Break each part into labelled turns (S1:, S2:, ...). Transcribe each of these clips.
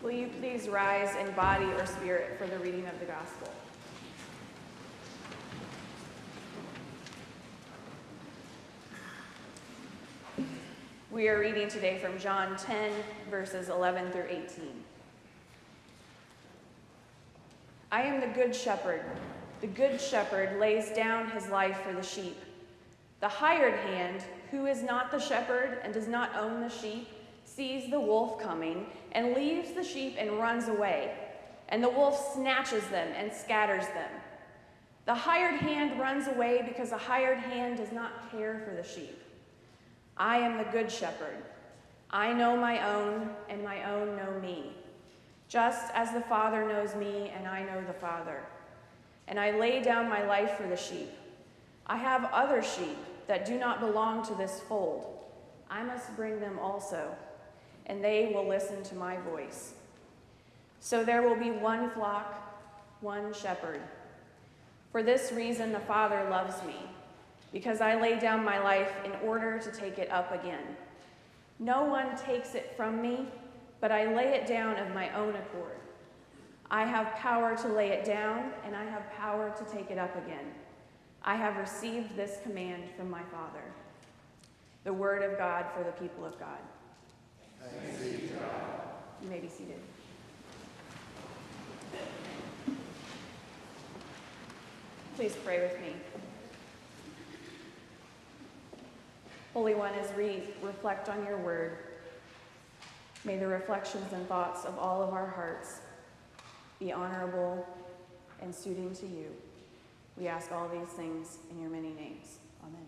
S1: Will you please rise in body or spirit for the reading of the gospel? We are reading today from John 10, verses 11 through 18. I am the good shepherd. The good shepherd lays down his life for the sheep. The hired hand, who is not the shepherd and does not own the sheep, sees the wolf coming and leaves the sheep and runs away. And the wolf snatches them and scatters them. The hired hand runs away because the hired hand does not care for the sheep. I am the good shepherd. I know my own, and my own know me, just as the Father knows me, and I know the Father. And I lay down my life for the sheep. I have other sheep that do not belong to this fold. I must bring them also, and they will listen to my voice. So there will be one flock, one shepherd. For this reason the Father loves me, because I lay down my life in order to take it up again. No one takes it from me, but I lay it down of my own accord. I have power to lay it down, and I have power to take it up again. I have received this command from my Father. The word of God for the people of God.
S2: Thanks be to God.
S1: You may be seated. Please pray with me. Holy One, as we reflect on your word, may the reflections and thoughts of all of our hearts be honorable and suiting to you. We ask all these things in your many names. Amen.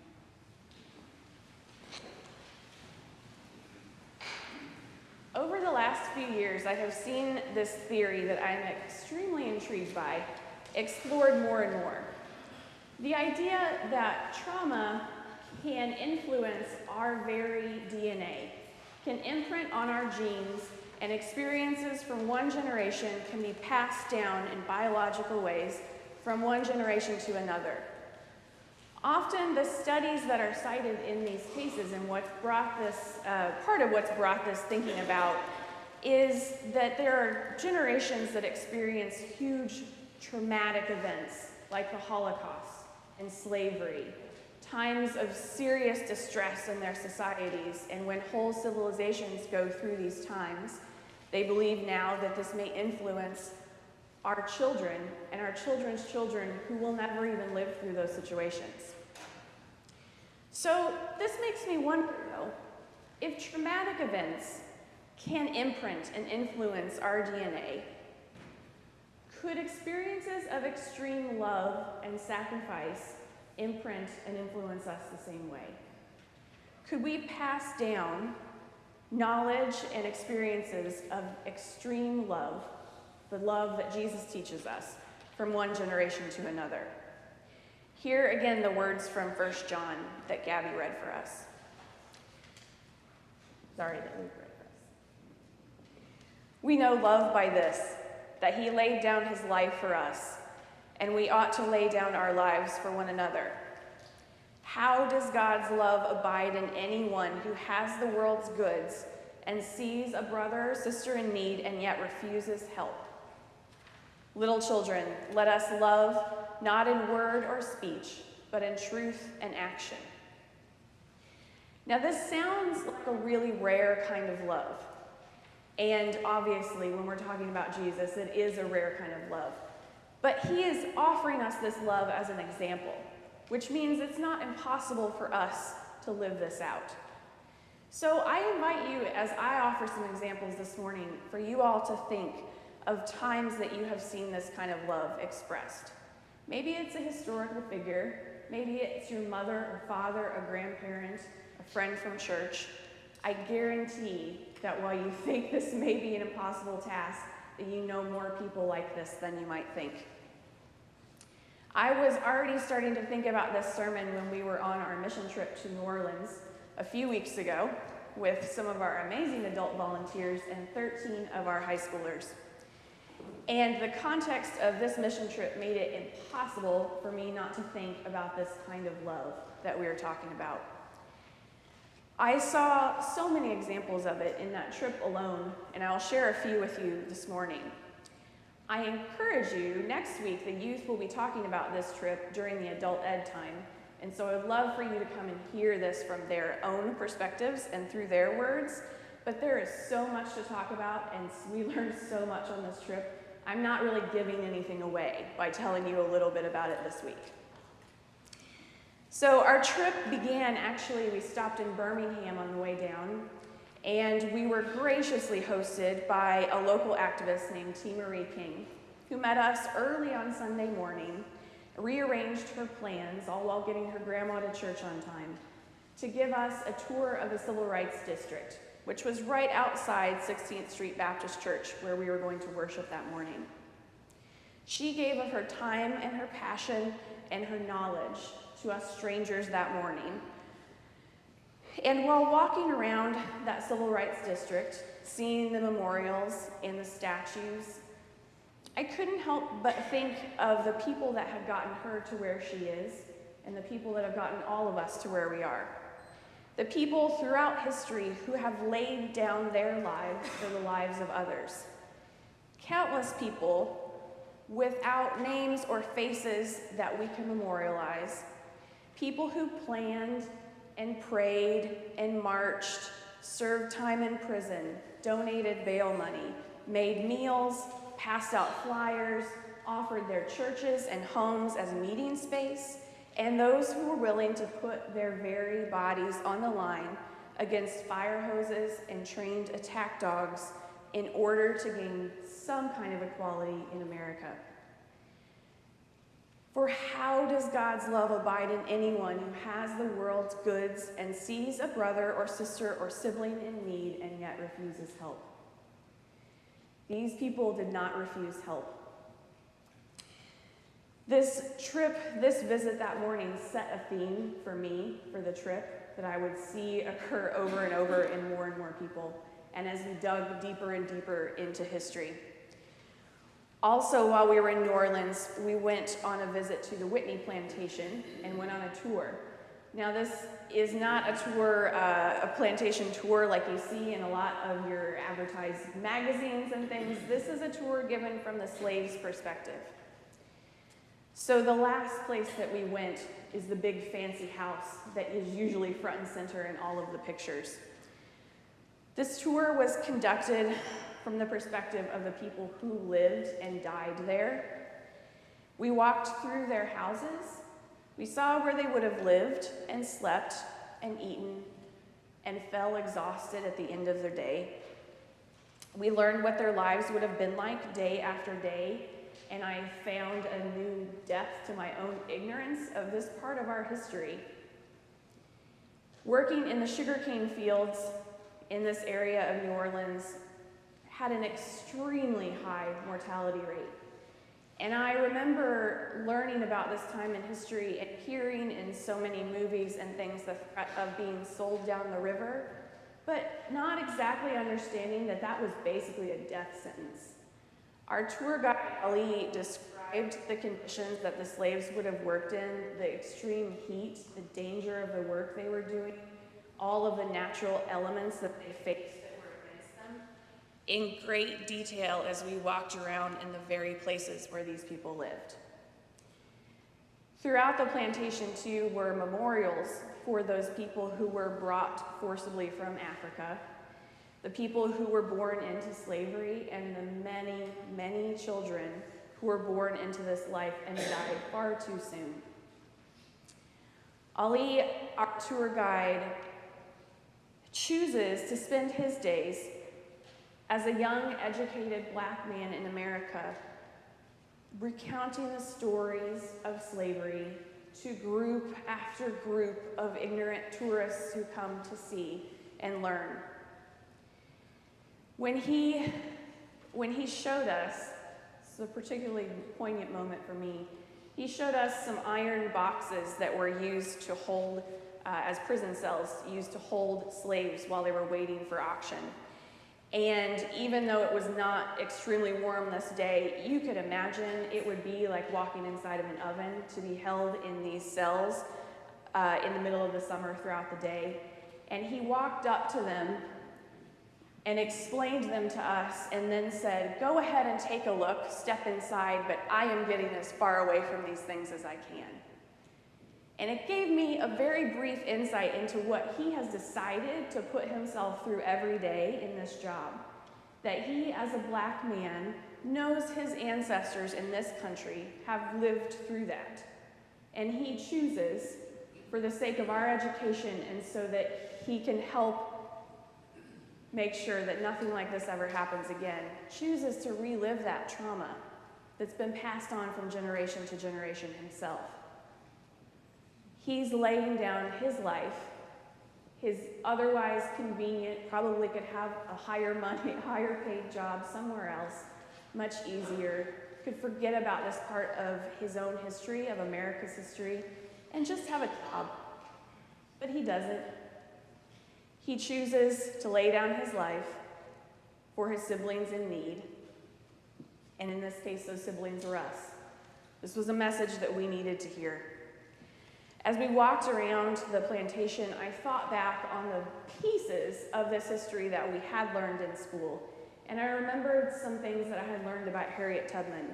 S1: Over the last few years, I have seen this theory that I am extremely intrigued by explored more and more. The idea that trauma can influence our very DNA, can imprint on our genes, and experiences from one generation can be passed down in biological ways from one generation to another. Often the studies that are cited in these cases and what's brought this, part of what's brought this thinking about is that there are generations that experience huge traumatic events like the Holocaust and slavery, times of serious distress in their societies, and when whole civilizations go through these times, they believe now that this may influence our children and our children's children who will never even live through those situations. So this makes me wonder, though, if traumatic events can imprint and influence our DNA, could experiences of extreme love and sacrifice imprint and influence us the same way? Could we pass down knowledge and experiences of extreme love, the love that Jesus teaches us, from one generation to another? Hear again the words from 1 John that Gabby read for us. Sorry, that Luke read for us. We know love by this, that he laid down his life for us, and we ought to lay down our lives for one another. How does God's love abide in anyone who has the world's goods and sees a brother or sister in need and yet refuses help? Little children, let us love not in word or speech, but in truth and action. Now this sounds like a really rare kind of love. And obviously, when we're talking about Jesus, it is a rare kind of love. But he is offering us this love as an example, which means it's not impossible for us to live this out. So I invite you, as I offer some examples this morning, for you all to think of times that you have seen this kind of love expressed. Maybe it's a historical figure, maybe it's your mother or father, a grandparent, a friend from church. I guarantee that while you think this may be an impossible task, that you know more people like this than you might think. I was already starting to think about this sermon when we were on our mission trip to New Orleans a few weeks ago with some of our amazing adult volunteers and 13 of our high schoolers. And the context of this mission trip made it impossible for me not to think about this kind of love that we were talking about. I saw so many examples of it in that trip alone, and I'll share a few with you this morning. I encourage you, next week the youth will be talking about this trip during the adult ed time, and so I would love for you to come and hear this from their own perspectives and through their words, but there is so much to talk about, and we learned so much on this trip. I'm not really giving anything away by telling you a little bit about it this week. So our trip began, actually, we stopped in Birmingham on the way down, and we were graciously hosted by a local activist named T. Marie King, who met us early on Sunday morning, rearranged her plans, all while getting her grandma to church on time, to give us a tour of the Civil Rights District, which was right outside 16th Street Baptist Church, where we were going to worship that morning. She gave of her time and her passion and her knowledge to us strangers that morning. And while walking around that Civil Rights District, seeing the memorials and the statues, I couldn't help but think of the people that have gotten her to where she is, and the people that have gotten all of us to where we are. The people throughout history who have laid down their lives for the lives of others. Countless people without names or faces that we can memorialize. People who planned and prayed and marched, served time in prison, donated bail money, made meals, passed out flyers, offered their churches and homes as meeting space, and those who were willing to put their very bodies on the line against fire hoses and trained attack dogs in order to gain some kind of equality in America. For how does God's love abide in anyone who has the world's goods and sees a brother or sister or sibling in need and yet refuses help? These people did not refuse help. This visit that morning set a theme for me, for the trip, that I would see occur over and over in more and more people, and as we dug deeper and deeper into history. Also, while we were in New Orleans, we went on a visit to the Whitney Plantation and went on a tour. Now, this is not a tour, a plantation tour like you see in a lot of your advertised magazines and things. This is a tour given from the slave's perspective. So the last place that we went is the big fancy house that is usually front and center in all of the pictures. This tour was conducted from the perspective of the people who lived and died there. We walked through their houses. We saw where they would have lived and slept and eaten and fell exhausted at the end of their day. We learned what their lives would have been like day after day, and I found a new depth to my own ignorance of this part of our history. Working in the sugarcane fields in this area of New Orleans had an extremely high mortality rate. And I remember learning about this time in history and hearing in so many movies and things the threat of being sold down the river, but not exactly understanding that that was basically a death sentence. Our tour guide, Ali, described the conditions that the slaves would have worked in, the extreme heat, the danger of the work they were doing, all of the natural elements that they faced that were against them, in great detail as we walked around in the very places where these people lived. Throughout the plantation, too, were memorials for those people who were brought forcibly from Africa, the people who were born into slavery, and the many, many children who were born into this life and died far too soon. Ali, our tour guide, chooses to spend his days as a young, educated Black man in America, recounting the stories of slavery to group after group of ignorant tourists who come to see and learn. When he showed us, it's a particularly poignant moment for me, he showed us some iron boxes that were used to hold, as prison cells, used to hold slaves while they were waiting for auction. And even though it was not extremely warm this day, you could imagine it would be like walking inside of an oven to be held in these cells in the middle of the summer throughout the day. And he walked up to them and explained them to us and then said, go ahead and take a look, step inside, but I am getting as far away from these things as I can. And it gave me a very brief insight into what he has decided to put himself through every day in this job. That he, as a black man, knows his ancestors in this country have lived through that. And he chooses, for the sake of our education and so that he can help make sure that nothing like this ever happens again, chooses to relive that trauma that's been passed on from generation to generation himself. He's laying down his life, his otherwise convenient, probably could have a higher paid job somewhere else, much easier, could forget about this part of his own history, of America's history, and just have a job. But he doesn't. He chooses to lay down his life for his siblings in need. And in this case, those siblings are us. This was a message that we needed to hear. As we walked around the plantation, I thought back on the pieces of this history that we had learned in school. And I remembered some things that I had learned about Harriet Tubman.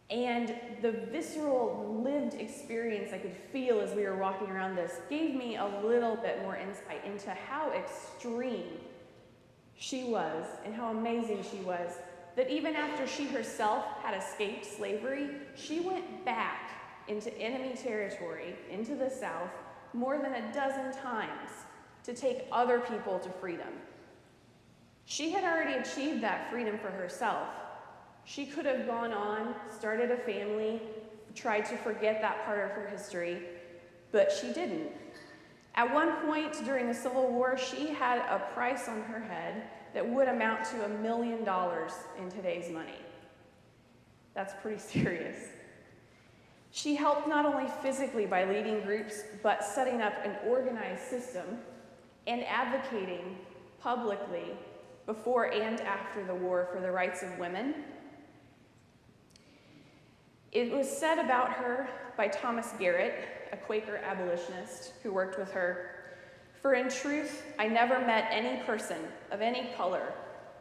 S1: And the visceral, lived experience I could feel as we were walking around this gave me a little bit more insight into how extreme she was and how amazing she was, that even after she herself had escaped slavery, she went back into enemy territory, into the South, more than a dozen times to take other people to freedom. She had already achieved that freedom for herself. She could have gone on, started a family, tried to forget that part of her history, but she didn't. At one point during the Civil War, she had a price on her head that would amount to $1 million in today's money. That's pretty serious. She helped not only physically by leading groups, but setting up an organized system and advocating publicly before and after the war for the rights of women. It was said about her by Thomas Garrett, a Quaker abolitionist who worked with her, "For in truth, I never met any person of any color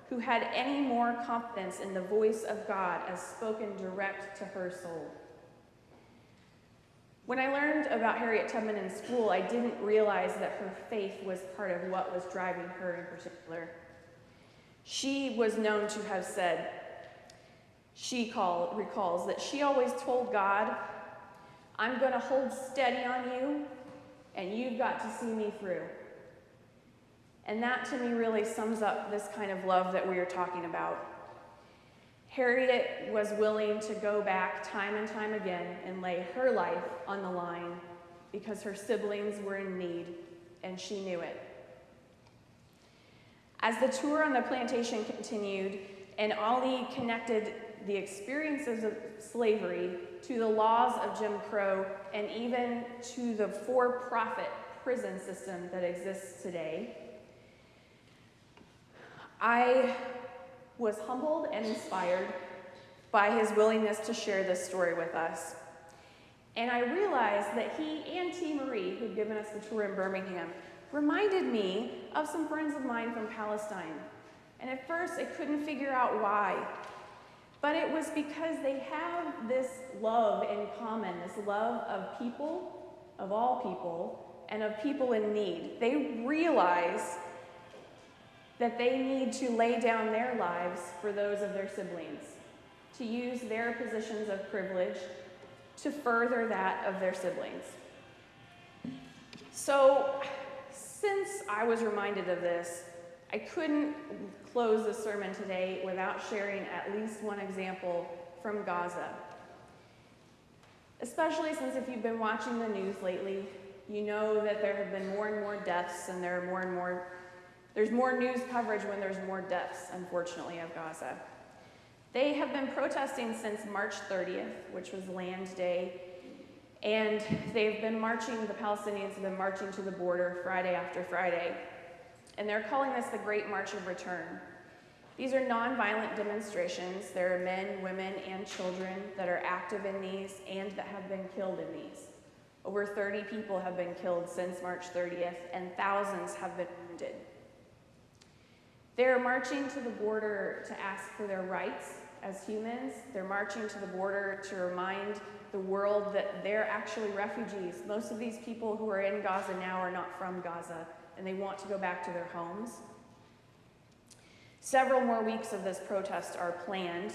S1: who had any more confidence in the voice of God as spoken direct to her soul." When I learned about Harriet Tubman in school, I didn't realize that her faith was part of what was driving her in particular. She was known to have said, recalls that she always told God, "I'm going to hold steady on you, and you've got to see me through." And that to me really sums up this kind of love that we are talking about. Harriet was willing to go back time and time again and lay her life on the line because her siblings were in need, and she knew it. As the tour on the plantation continued, and Ollie connected the experiences of slavery to the laws of Jim Crow and even to the for-profit prison system that exists today, I was humbled and inspired by his willingness to share this story with us. And I realized that he and T. Marie, who'd given us the tour in Birmingham, reminded me of some friends of mine from Palestine. And at first I couldn't figure out why. But it was because they have this love in common, this love of people, of all people, and of people in need. They realize that they need to lay down their lives for those of their siblings, to use their positions of privilege to further that of their siblings. So, since I was reminded of this, I couldn't close the sermon today without sharing at least one example from Gaza. Especially since if you've been watching the news lately, you know that there have been more and more deaths, and there's more news coverage when there's more deaths, unfortunately, of Gaza. They have been protesting since March 30th, which was Land Day, and they've been marching, the Palestinians have been marching to the border Friday after Friday, and they're calling this the Great March of Return. These are nonviolent demonstrations. There are men, women, and children that are active in these and that have been killed in these. Over 30 people have been killed since March 30th, and thousands have been wounded. They're marching to the border to ask for their rights as humans. They're marching to the border to remind the world that they're actually refugees. Most of these people who are in Gaza now are not from Gaza, and they want to go back to their homes. Several more weeks of this protest are planned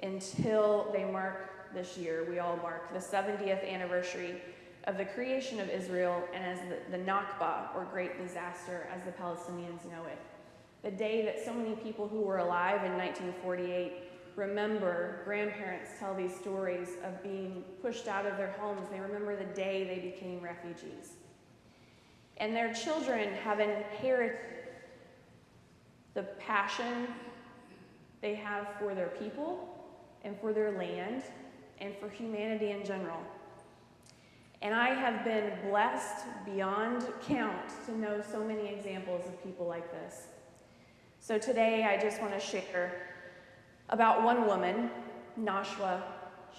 S1: until they mark this year. We all mark the 70th anniversary of the creation of Israel, and as the Nakba, or Great Disaster, as the Palestinians know it. The day that so many people who were alive in 1948 remember, grandparents tell these stories of being pushed out of their homes. They remember the day they became refugees. And their children have inherited the passion they have for their people and for their land and for humanity in general. And I have been blessed beyond count to know so many examples of people like this. So today I just want to share about one woman, Nashwa.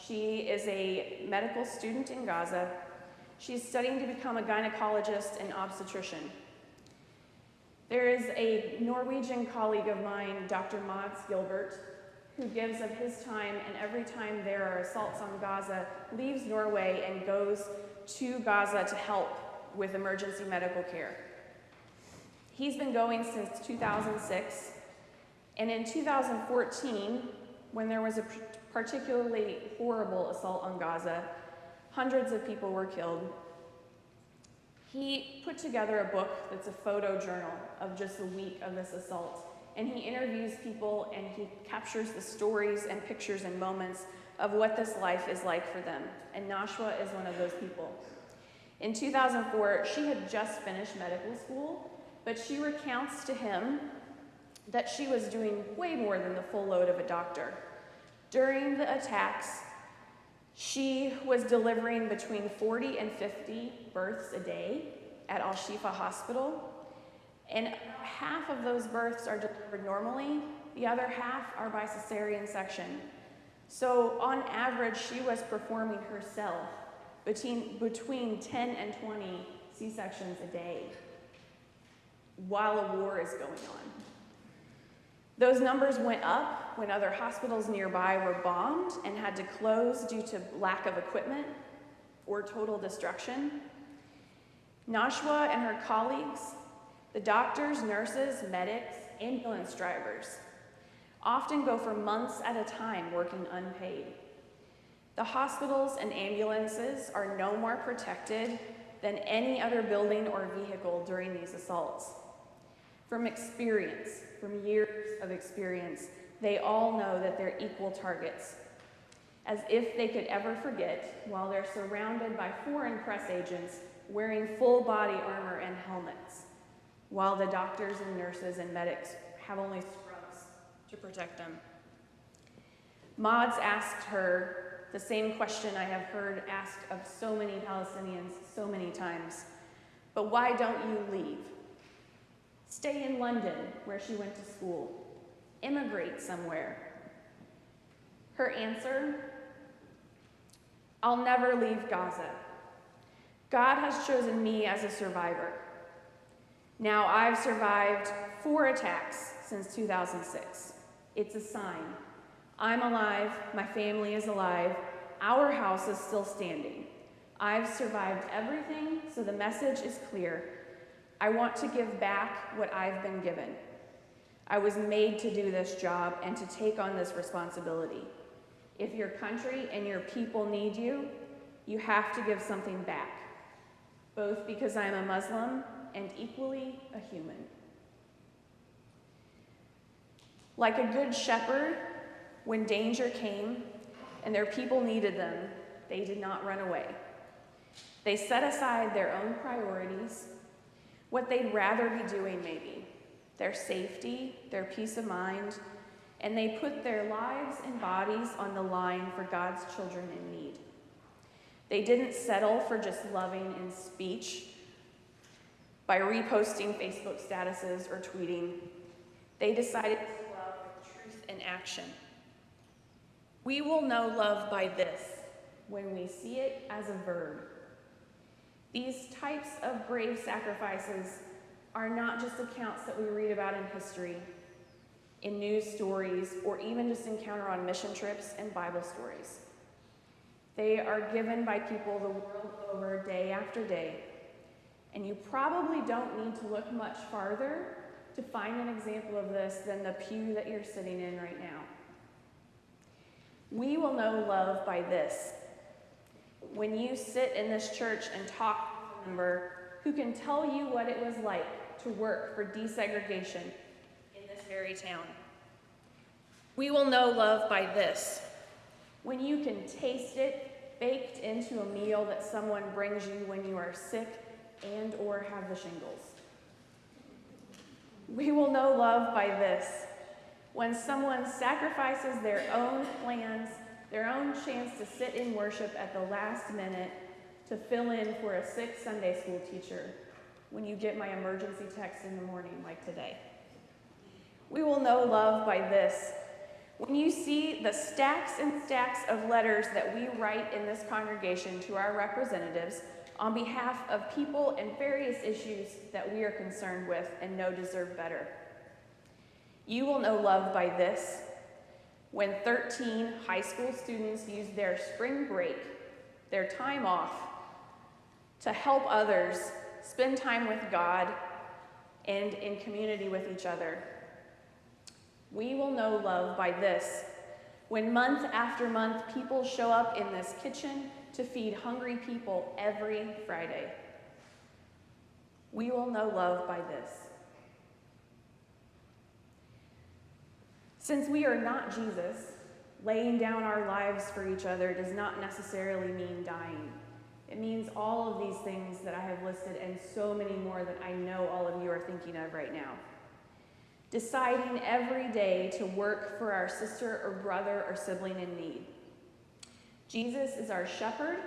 S1: She is a medical student in Gaza. She's studying to become a gynecologist and obstetrician. There is a Norwegian colleague of mine, Dr. Mads Gilbert, who gives of his time, and every time there are assaults on Gaza, leaves Norway and goes to Gaza to help with emergency medical care. He's been going since 2006, and in 2014, when there was a particularly horrible assault on Gaza, hundreds of people were killed, he put together a book that's a photo journal of just a week of this assault. And he interviews people and he captures the stories and pictures and moments of what this life is like for them. And Nashwa is one of those people. In 2004, she had just finished medical school, but she recounts to him that she was doing way more than the full load of a doctor. During the attacks, she was delivering between 40 and 50 births a day at Al-Shifa Hospital, and half of those births are delivered normally, the other half are by cesarean section. So on average, she was performing herself between 10 and 20 C-sections a day while a war is going on. Those numbers went up when other hospitals nearby were bombed and had to close due to lack of equipment or total destruction. Nashwa and her colleagues, the doctors, nurses, medics, ambulance drivers, often go for months at a time working unpaid. The hospitals and ambulances are no more protected than any other building or vehicle during these assaults. From experience, from years of experience, they all know that they're equal targets, as if they could ever forget while they're surrounded by foreign press agents wearing full body armor and helmets, while the doctors and nurses and medics have only scrubs to protect them. Mads asked her the same question I have heard asked of so many Palestinians so many times, but why don't you leave? Stay in London, where she went to school. Immigrate somewhere. Her answer, I'll never leave Gaza. God has chosen me as a survivor. Now I've survived 4 attacks since 2006. It's a sign. I'm alive, my family is alive, our house is still standing. I've survived everything, so the message is clear. I want to give back what I've been given. I was made to do this job and to take on this responsibility. If your country and your people need you, you have to give something back, both because I'm a Muslim and equally a human. Like a good shepherd, when danger came and their people needed them, they did not run away. They set aside their own priorities, what they'd rather be doing maybe, their safety, their peace of mind, and they put their lives and bodies on the line for God's children in need. They didn't settle for just loving in speech by reposting Facebook statuses or tweeting. They decided to love with truth and action. We will know love by this, when we see it as a verb. These types of brave sacrifices are not just accounts that we read about in history, in news stories, or even just encounter on mission trips and Bible stories. They are given by people the world over day after day, and you probably don't need to look much farther to find an example of this than the pew that you're sitting in right now. We will know love by this. When you sit in this church and talk to a member who can tell you what it was like to work for desegregation in this very town. We will know love by this. When you can taste it baked into a meal that someone brings you when you are sick and or have the shingles. We will know love by this. When someone sacrifices their own plans, their own chance to sit in worship at the last minute to fill in for a sick Sunday school teacher when you get my emergency text in the morning like today. We will know love by this. When you see the stacks and stacks of letters that we write in this congregation to our representatives on behalf of people and various issues that we are concerned with and know deserve better. You will know love by this. When 13 high school students use their spring break, their time off, to help others spend time with God and in community with each other. We will know love by this. When month after month people show up in this kitchen to feed hungry people every Friday. We will know love by this. Since we are not Jesus, laying down our lives for each other does not necessarily mean dying. It means all of these things that I have listed and so many more that I know all of you are thinking of right now. Deciding every day to work for our sister or brother or sibling in need. Jesus is our shepherd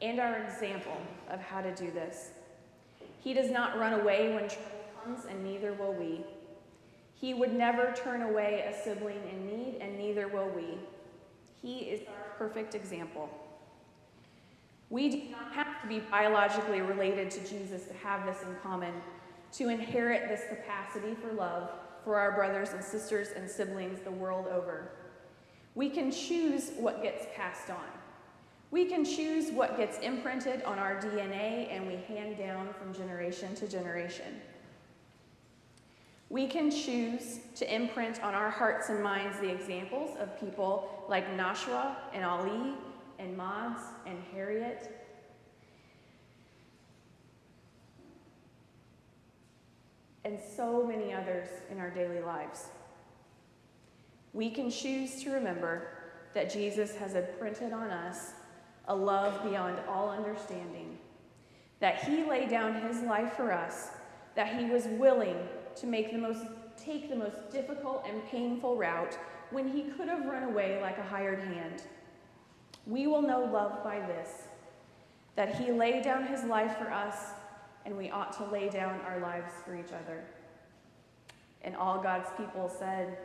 S1: and our example of how to do this. He does not run away when trouble comes, and neither will we. He would never turn away a sibling in need, and neither will we. He is our perfect example. We do not have to be biologically related to Jesus to have this in common, to inherit this capacity for love for our brothers and sisters and siblings the world over. We can choose what gets passed on. We can choose what gets imprinted on our DNA and we hand down from generation to generation. We can choose to imprint on our hearts and minds the examples of people like Nashua and Ali and Mods and Harriet. And so many others in our daily lives. We can choose to remember that Jesus has imprinted on us a love beyond all understanding, that he laid down his life for us, that he was willing to take the most difficult and painful route when he could have run away like a hired hand. We will know love by this, that he laid down his life for us, and we ought to lay down our lives for each other. And all God's people said,